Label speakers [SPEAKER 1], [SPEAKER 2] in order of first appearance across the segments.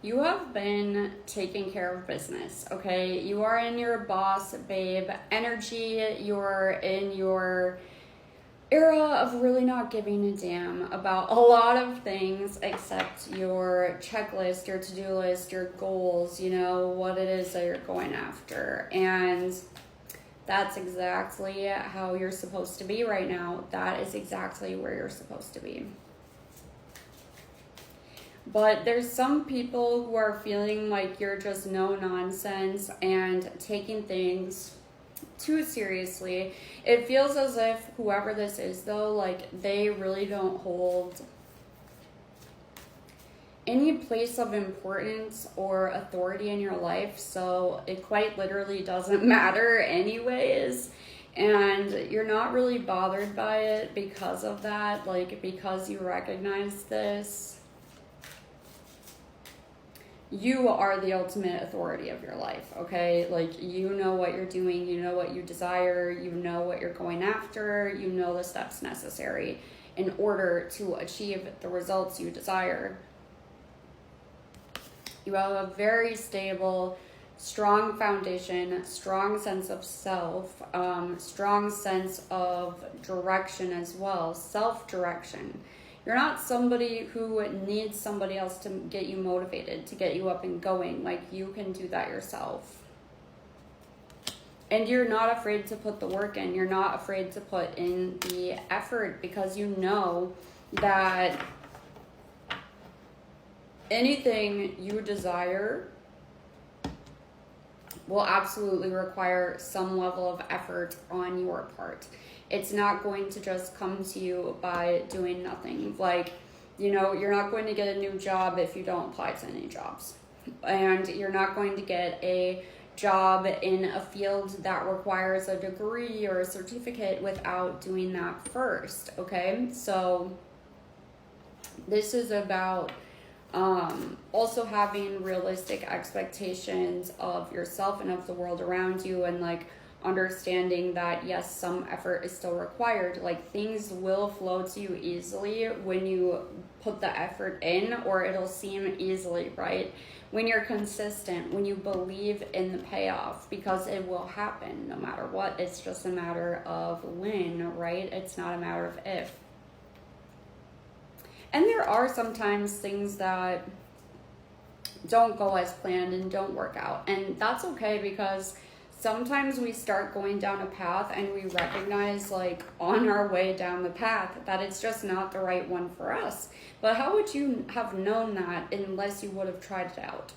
[SPEAKER 1] You have been taking care of business, okay? You are in your boss babe energy. You're in your era of really not giving a damn about a lot of things except your checklist, your to-do list, your goals, what it is that you're going after. And that's exactly how you're supposed to be right now. That is exactly where you're supposed to be. But there's some people who are feeling like you're just no nonsense and taking things too seriously. It feels as if whoever this is, though, like they really don't hold any place of importance or authority in your life, so it quite literally doesn't matter anyways. And you're not really bothered by it because of that, like because you recognize this. You are the ultimate authority of your life, okay? Like, you know what you're doing, you know what you desire, you know what you're going after, you know the steps necessary in order to achieve the results you desire. You have a very stable, strong foundation, strong sense of self, strong sense of direction as well, self-direction. You're not somebody who needs somebody else to get you motivated, to get you up and going. Like, you can do that yourself. And you're not afraid to put the work in. You're not afraid to put in the effort because you know that anything you desire will absolutely require some level of effort on your part. It's not going to just come to you by doing nothing. Like, you're not going to get a new job if you don't apply to any jobs. And you're not going to get a job in a field that requires a degree or a certificate without doing that first, okay? So this is about also having realistic expectations of yourself and of the world around you, and like understanding that yes, some effort is still required. Like, things will flow to you easily when you put the effort in, or it'll seem easily, right? When you're consistent, when you believe in the payoff, because it will happen no matter what. It's just a matter of when, right? It's not a matter of if. And there are sometimes things that don't go as planned and don't work out. And that's okay, because sometimes we start going down a path and we recognize, like, on our way down the path that it's just not the right one for us. But how would you have known that unless you would have tried it out?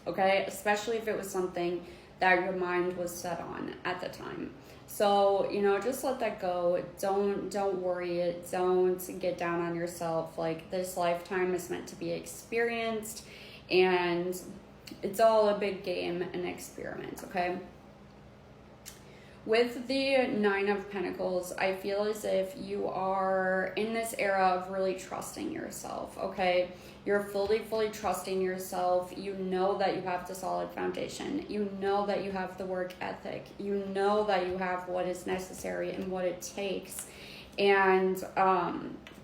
[SPEAKER 1] Okay? Especially if it was something that your mind was set on at the time. So, just let that go. Don't worry. Don't get down on yourself. Like, this lifetime is meant to be experienced, and it's all a big game and experiment, okay? With the Nine of Pentacles, I feel as if you are in this era of really trusting yourself, okay? You're fully trusting yourself. You know that you have the solid foundation. You know that you have the work ethic. You know that you have what is necessary and what it takes. And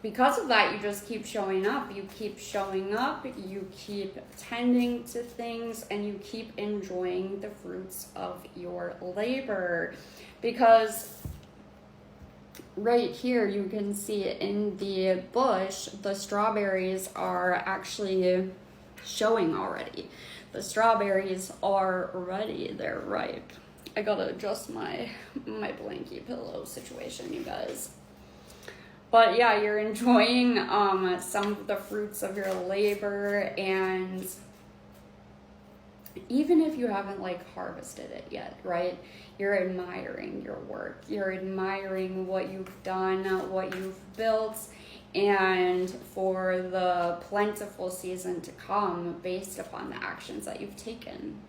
[SPEAKER 1] because of that, you just keep showing up. You keep showing up. You keep tending to things, and you keep enjoying the fruits of your labor. Because right here, you can see in the bush, the strawberries are actually showing already. The strawberries are ready. They're ripe. I gotta adjust my blankie pillow situation, you guys. But yeah, you're enjoying some of the fruits of your labor, and even if you haven't harvested it yet, right? You're admiring your work. You're admiring what you've done, what you've built, and for the plentiful season to come based upon the actions that you've taken.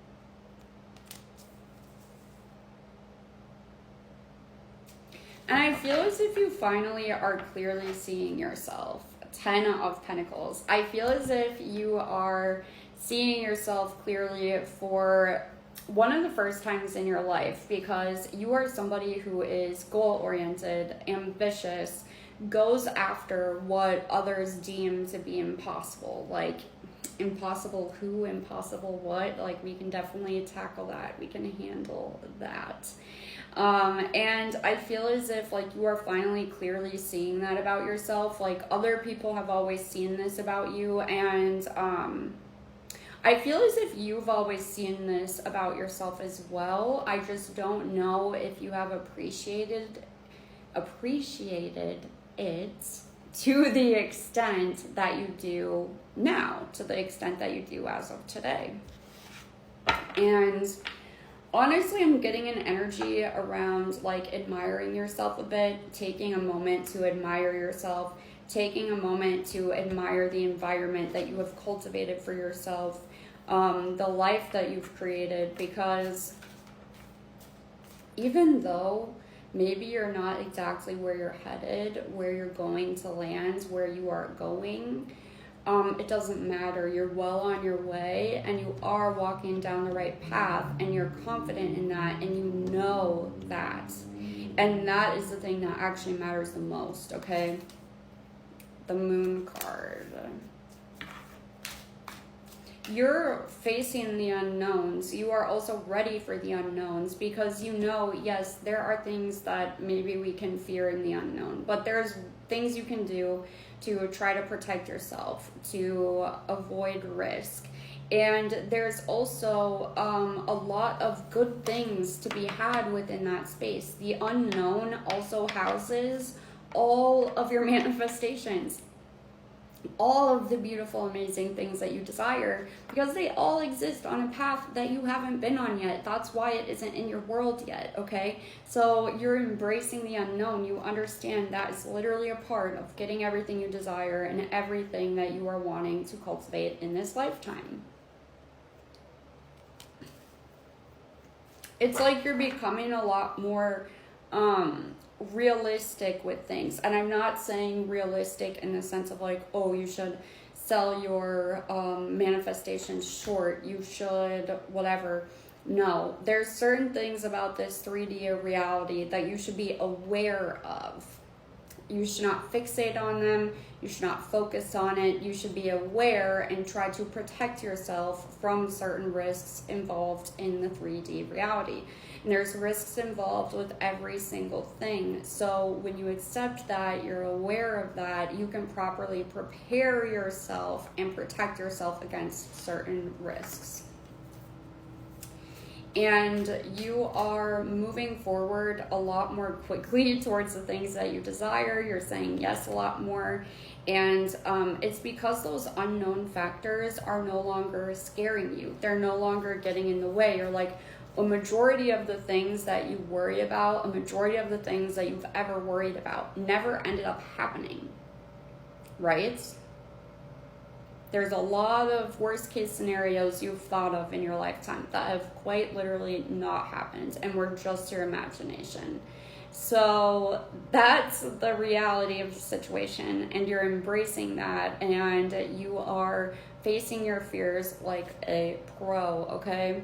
[SPEAKER 1] And I feel as if you finally are clearly seeing yourself. 10 of Pentacles. I feel as if you are seeing yourself clearly for one of the first times in your life, because you are somebody who is goal-oriented, ambitious, goes after what others deem to be impossible. Like, impossible who, impossible what, like we can definitely tackle that. We can handle that. And I feel as if like you are finally clearly seeing that about yourself. Like other people have always seen this about you, and I feel as if you've always seen this about yourself as well. I just don't know if you have appreciated it to the extent that you do now, to the extent that you do as of today. And honestly, I'm getting an energy around like admiring yourself a bit, taking a moment to admire yourself, taking a moment to admire the environment that you have cultivated for yourself, the life that you've created, because even though maybe you're not exactly where you're headed, where you're going to land, where you are going, it doesn't matter. You're well on your way, and you are walking down the right path, and you're confident in that, and you know that. And that is the thing that actually matters the most, okay? The Moon card. You're facing the unknowns. You are also ready for the unknowns, because you know, yes, there are things that maybe we can fear in the unknown, but there's things you can do to try to protect yourself, to avoid risk. And there's also a lot of good things to be had within that space. The unknown also houses all of your manifestations, all of the beautiful, amazing things that you desire, because they all exist on a path that you haven't been on yet. That's why it isn't in your world yet, okay? So you're embracing the unknown. You understand that is literally a part of getting everything you desire and everything that you are wanting to cultivate in this lifetime. It's like you're becoming a lot more realistic with things. And I'm not saying realistic in the sense of like, oh, you should sell your manifestations short, you should whatever. No, there's certain things about this 3D reality that you should be aware of. You should not fixate on them. You should not focus on it. You should be aware and try to protect yourself from certain risks involved in the 3D reality. And there's risks involved with every single thing. So when you accept that, you're aware of that, you can properly prepare yourself and protect yourself against certain risks. And you are moving forward a lot more quickly towards the things that you desire. You're saying yes a lot more. And it's because those unknown factors are no longer scaring you. They're no longer getting in the way. You're like, a majority of the things that you worry about, a majority of the things that you've ever worried about never ended up happening, right? There's a lot of worst case scenarios you've thought of in your lifetime that have quite literally not happened and were just your imagination. So that's the reality of the situation, and you're embracing that, and you are facing your fears like a pro, okay?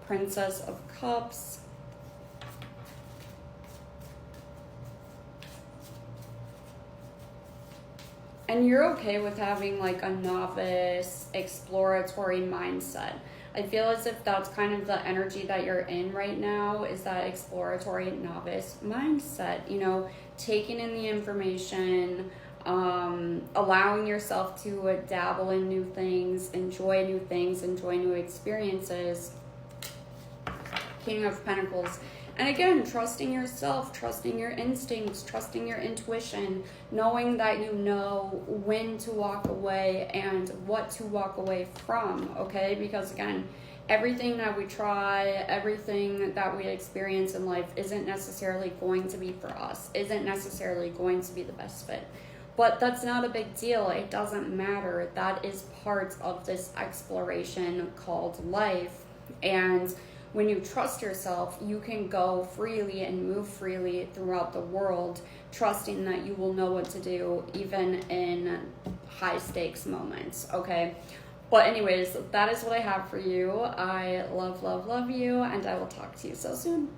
[SPEAKER 1] Princess of Cups. And you're okay with having like a novice, exploratory mindset. I feel as if that's kind of the energy that you're in right now, is that exploratory novice mindset, you know, taking in the information, allowing yourself to dabble in new things, enjoy new experiences. King of Pentacles. And again, trusting yourself, trusting your instincts, trusting your intuition, knowing that you know when to walk away and what to walk away from, okay? Because again, everything that we try, everything that we experience in life isn't necessarily going to be for us, isn't necessarily going to be the best fit. But that's not a big deal. It doesn't matter. That is part of this exploration called life. And when you trust yourself, you can go freely and move freely throughout the world, trusting that you will know what to do even in high stakes moments, okay? But anyways, that is what I have for you. I love, love, love you, and I will talk to you so soon.